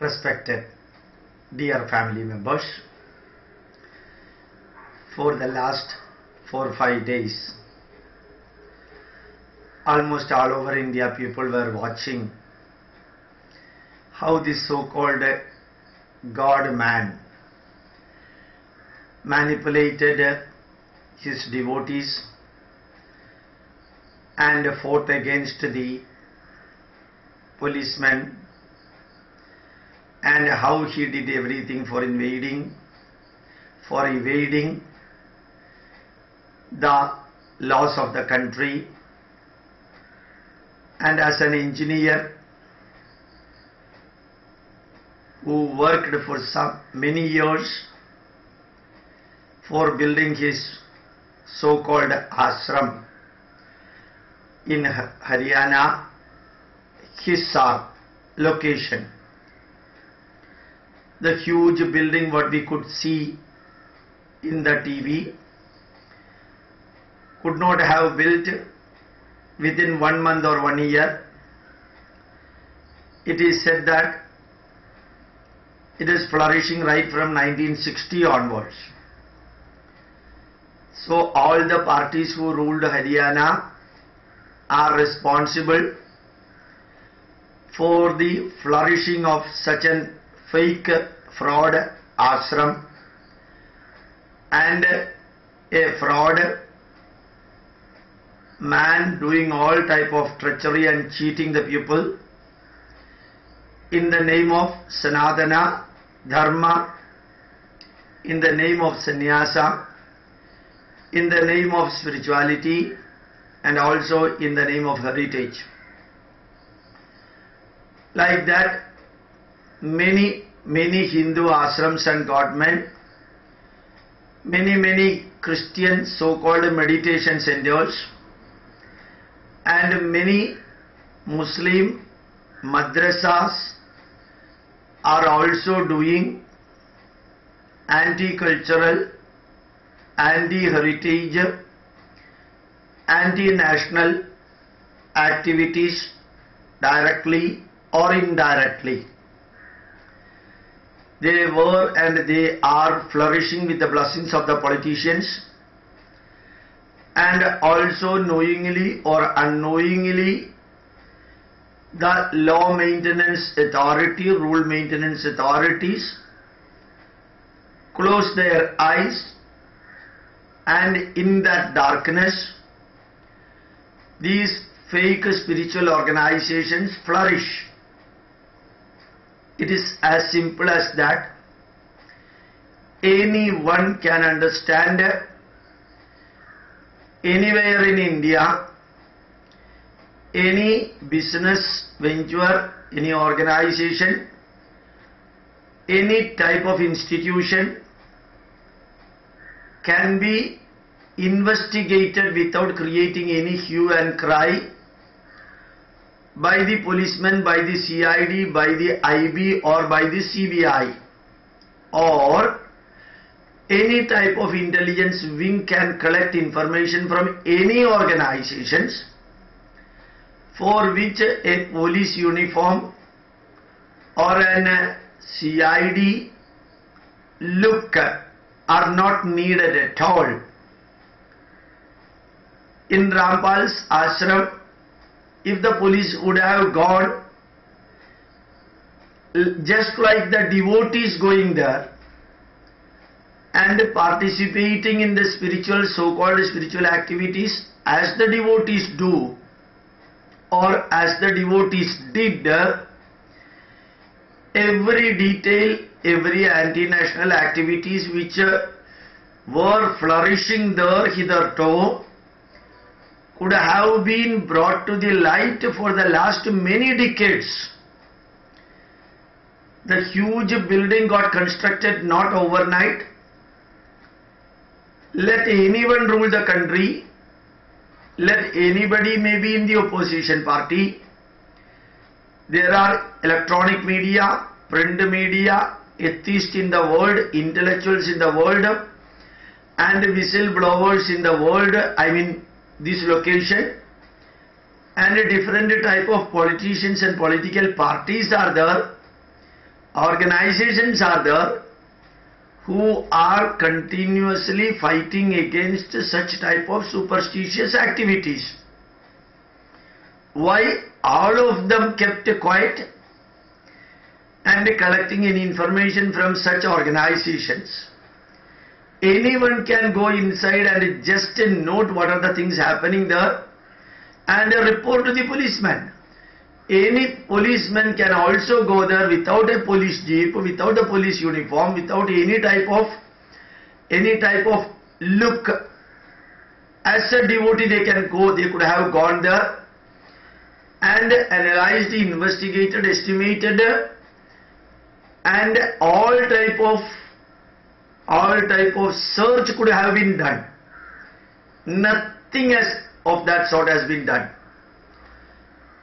Respected dear family members, for the last 4 or 5 days, almost all over India people were watching how this so-called Godman manipulated his devotees and fought against the policemen, and how he did everything for evading the laws of the country. And as an engineer who worked for many years for building his so-called ashram in Hariyana, Hisar location, the huge building what we could see in the TV could not have built within 1 month or 1 year. It is said that it is flourishing right from 1960 onwards. So all the parties who ruled Haryana are responsible for the flourishing of such an fake fraud ashram and a fraud man doing all type of treachery and cheating the people in the name of Sanatana Dharma, in the name of Sannyasa, in the name of spirituality, and also in the name of heritage. Like that, many Hindu ashrams and Godmen, many Christian so-called meditation centers, and many Muslim madrasas are also doing anti-cultural, anti-heritage, anti-national activities directly or indirectly. They were and they are flourishing with the blessings of the politicians, and also knowingly or unknowingly the law maintenance authority, rule maintenance authorities close their eyes, and in that darkness these fake spiritual organizations flourish. It is as simple as that. Anyone can understand. Anywhere in India, any business venture, any organization, any type of institution can be investigated without creating any hue and cry by the policeman, by the CID, by the IB, or by the CBI, or any type of intelligence wing can collect information from any organizations for which a police uniform or an CID look are not needed at all. In Rampal's ashram, if the police would have gone just like the devotees going there and participating in the spiritual, so-called spiritual activities as the devotees do, or as the devotees did, every detail, every anti-national activities which were flourishing there hitherto could have been brought to the light for the last many decades. The huge building got constructed not overnight. Let anyone rule the country, let anybody may be in the opposition party. There are electronic media, print media, atheists in the world, intellectuals in the world, and whistleblowers in the world, I mean this location, and a different type of politicians and political parties are there organizations are there who are continuously fighting against such type of superstitious activities. Why all of them kept quiet and collecting any information from such organizations? Anyone can go inside and just note what are the things happening there and report to the policeman. Any policeman can also go there without a police jeep, without a police uniform, without any type of look. As a devotee they can go, they could have gone there and analyzed, investigated, estimated, and all type of search could have been done. Nothing of that sort has been done.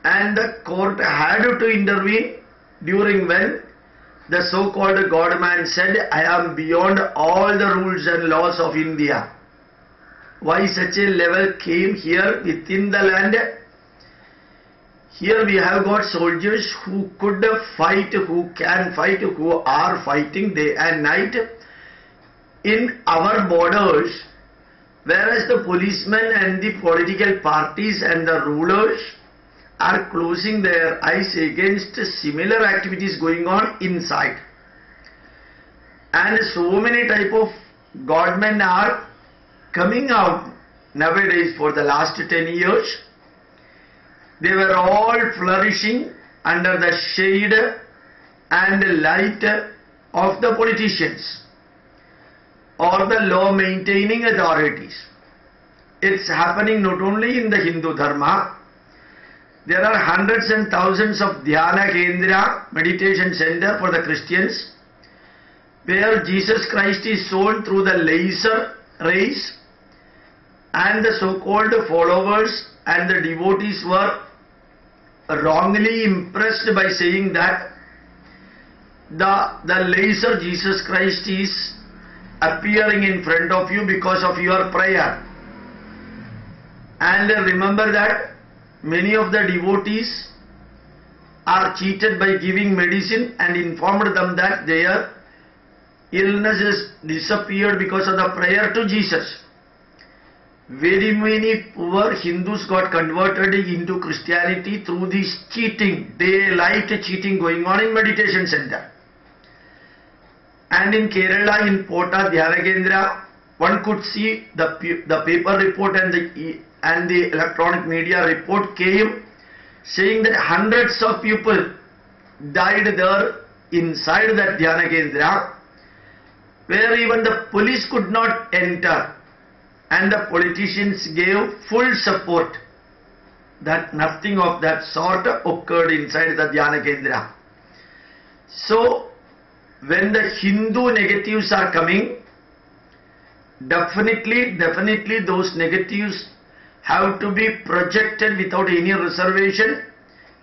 And the court had to intervene during when the so-called Godman said, I am beyond all the rules and laws of India. Why such a level came here within the land? Here we have got soldiers who could fight, who can fight, who are fighting day and night in our borders, whereas the policemen and the political parties and the rulers are closing their eyes against similar activities going on inside. And so many type of Godmen are coming out nowadays. For the last 10 years. They were all flourishing under the shade and light of the politicians or the law maintaining authorities. It's happening not only in the Hindu Dharma. There are hundreds and thousands of Dhyana Kendra, meditation center for the Christians, where Jesus Christ is shown through the laser rays, and the so-called followers and the devotees were wrongly impressed by saying that the laser Jesus Christ is appearing in front of you because of your prayer. And remember that many of the devotees are cheated by giving medicine and informed them that their illness has disappeared because of the prayer to Jesus. Very many poor Hindus got converted into Christianity through this cheating, daylight cheating going on in meditation center. And in Kerala, in Pota Dhyana Kendra, one could see the paper report and the electronic media report came saying that hundreds of people died there inside that Dhyana Kendra, where even the police could not enter, and the politicians gave full support that nothing of that sort occurred inside the Dhyana Kendra. So when the Hindu negatives are coming, definitely those negatives have to be projected without any reservation,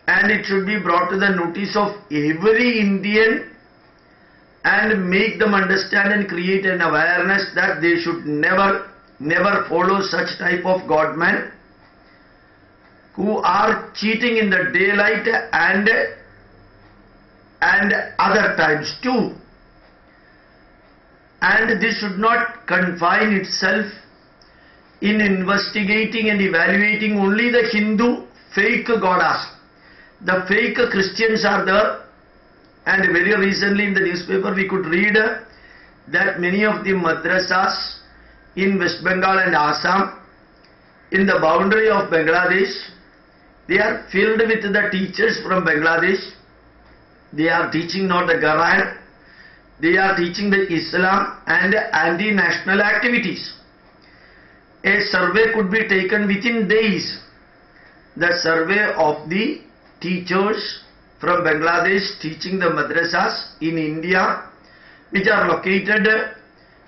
and it should be brought to the notice of every Indian and make them understand and create an awareness that they should never follow such type of Godmen who are cheating in the daylight and other times too. And this should not confine itself in investigating and evaluating only the Hindu fake goddess. The fake Christians are there, and very recently in the newspaper we could read that many of the madrasas in West Bengal and Assam, in the boundary of Bangladesh, they are filled with the teachers from Bangladesh. They are teaching not the Quran, they are teaching the Islam and anti-national activities. A survey could be taken within days. The survey of the teachers from Bangladesh teaching the madrasas in India, which are located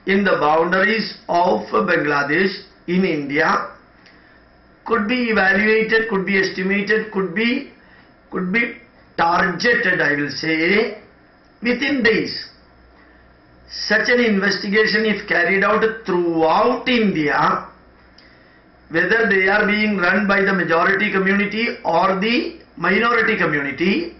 in the boundaries of Bangladesh in India, could be evaluated, could be estimated, could be targeted, I will say, within days. Such an investigation, if carried out throughout India, whether they are being run by the majority community or the minority community,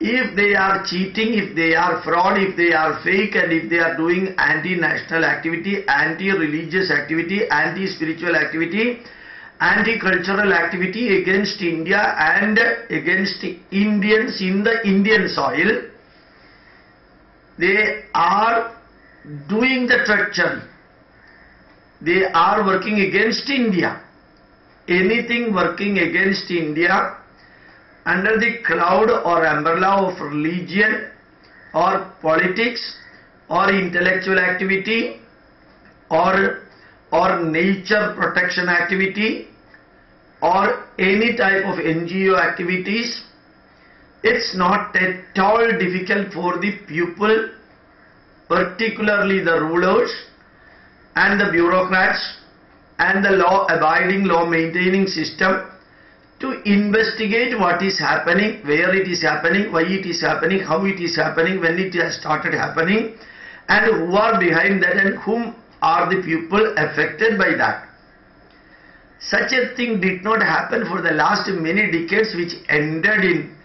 if they are cheating, if they are fraud, if they are fake, and if they are doing anti-national activity, anti-religious activity, anti-spiritual activity, anti-cultural activity against India and against Indians in the Indian soil, they are doing the treachery. They are working against India. Anything working against India under the cloud or umbrella of religion or politics or intellectual activity or nature protection activity or any type of NGO activities, it's not at all difficult for the people, particularly the rulers and the bureaucrats and the law-abiding, law-maintaining system, to investigate what is happening, where it is happening, why it is happening, how it is happening, when it has started happening, and who are behind that and whom are the people affected by that. Such a thing did not happen for the last many decades, which ended in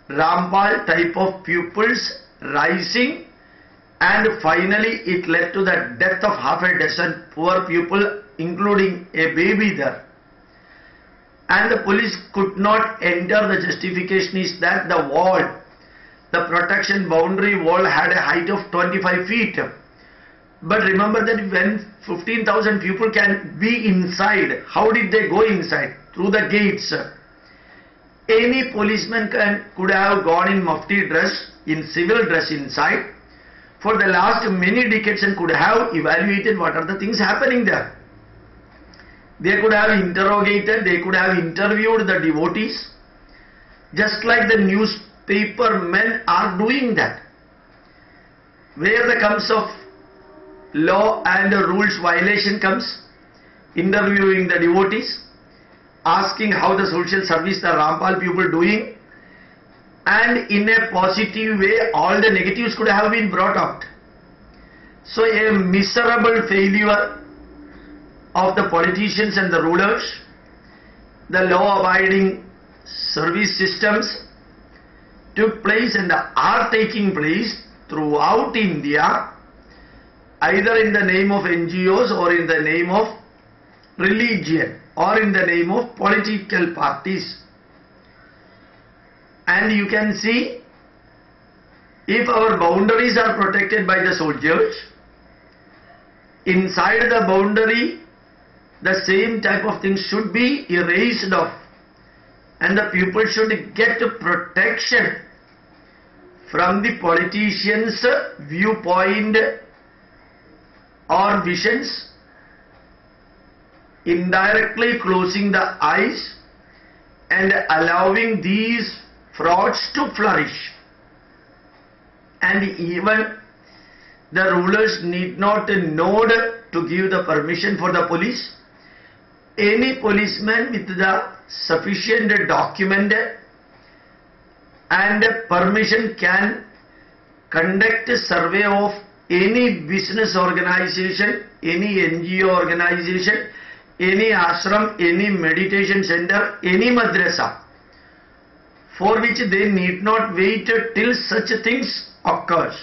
Rampal type of pupils rising, and finally it led to the death of half a dozen poor people, including a baby there. And the police could not enter. The justification is that the wall, the protection boundary wall, had a height of 25 feet. But remember that when 15,000 people can be inside, how did they go inside? Through the gates. Any policeman could have gone in mufti dress, in civil dress inside for the last many decades and could have evaluated what are the things happening there. They could have interrogated, they could have interviewed the devotees, just like the newspaper men are doing that. Where the comes of law and rules violation comes, interviewing the devotees, asking how the social service the Rampal people doing, and in a positive way all the negatives could have been brought out. So a miserable failure of the politicians and the rulers, the law-abiding service systems took place and are taking place throughout India, either in the name of NGOs or in the name of religion or in the name of political parties. And you can see, if our boundaries are protected by the soldiers, inside the boundary the same type of things should be erased off, and the people should get protection from the politicians' viewpoint or visions, indirectly closing the eyes and allowing these frauds to flourish. And even the rulers need not nod to give the permission for the police. Any policeman with the sufficient document and permission can conduct a survey of any business organization, any NGO organization, any ashram, any meditation center, any madrasa, for which they need not wait till such things occurs.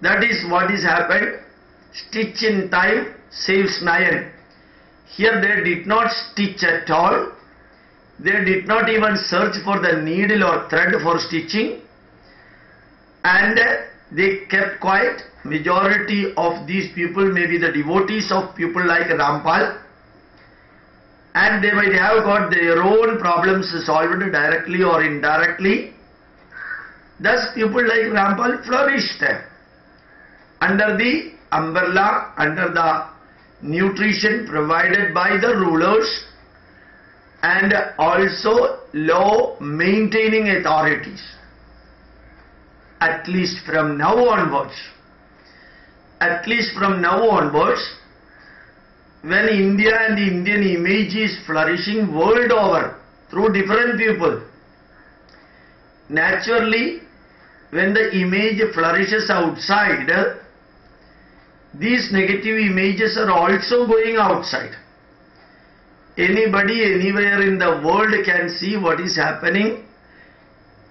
That is what is happened. Stitch in time saves 9. Here they did not stitch at all. They did not even search for the needle or thread for stitching, and they kept quiet. Majority of these people may be the devotees of people like Rampal, and they might have got their own problems solved directly or indirectly. Thus people like Rampal flourished under the umbrella, under the nutrition provided by the rulers and also law maintaining authorities. At least from now onwards, when India and the Indian image is flourishing world over through different people, naturally when the image flourishes outside, these negative images are also going outside. Anybody anywhere in the world can see what is happening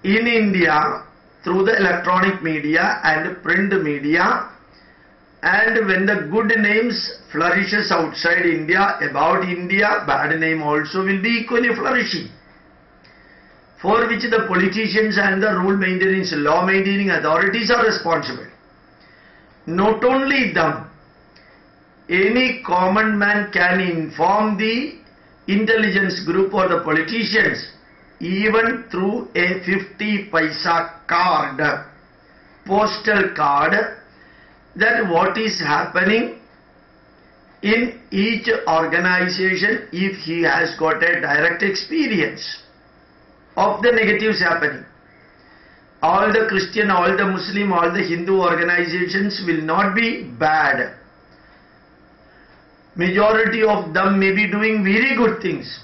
in India through the electronic media and print media, and when the good names flourishes outside India, about India, bad name also will be equally flourishing, for which the politicians and the rule maintenance, law maintaining authorities are responsible. Not only them, any common man can inform the intelligence group or the politicians even through a 50 paisa card, postal card, that what is happening in each organization if he has got a direct experience of the negatives happening. All the Christian, all the Muslim, all the Hindu organizations will not be bad. Majority of them may be doing very good things.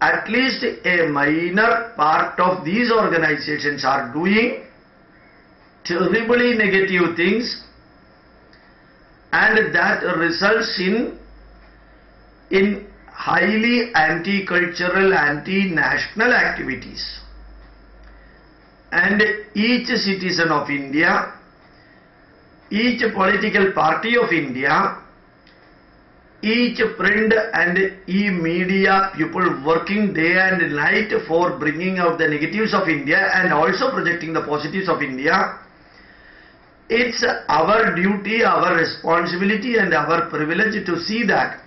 At least a minor part of these organizations are doing terribly negative things, and that results in highly anti-cultural, anti-national activities. And each citizen of India, each political party of India, each print and e-media people working day and night for bringing out the negatives of India and also projecting the positives of India, it's our duty, our responsibility and our privilege to see that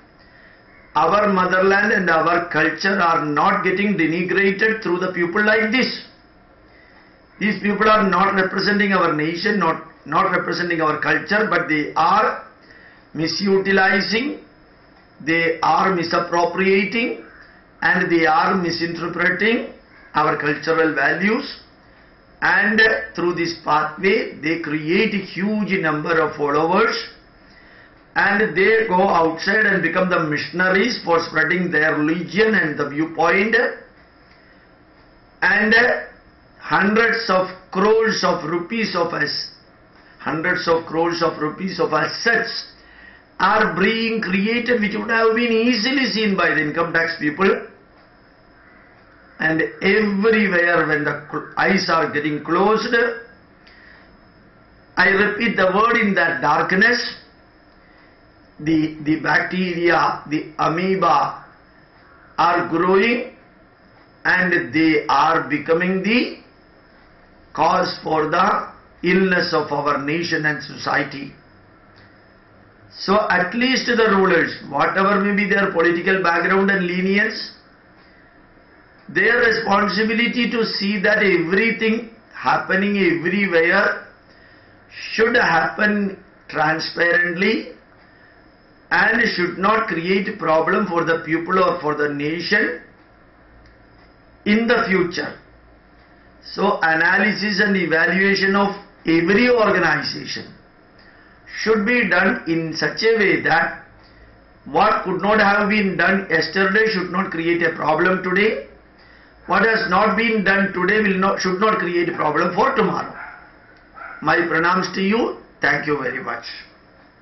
our motherland and our culture are not getting denigrated through the people like this. These people are not representing our nation, not representing our culture, but they are misutilizing, they are misappropriating, and they are misinterpreting our cultural values, and through this pathway they create a huge number of followers, and they go outside and become the missionaries for spreading their religion and the viewpoint, and hundreds of crores of rupees of assets are being created which would have been easily seen by the income tax people. And everywhere when the eyes are getting closed, I repeat the word, in that darkness, the bacteria, the amoeba are growing, and they are becoming the cause for the illness of our nation and society. So at least the rulers, whatever may be their political background and lenience, their responsibility to see that everything happening everywhere should happen transparently and should not create problem for the people or for the nation in the future. So analysis and evaluation of every organization should be done in such a way that what could not have been done yesterday should not create a problem today. What has not been done today should not create a problem for tomorrow. My pranams to you. Thank you very much.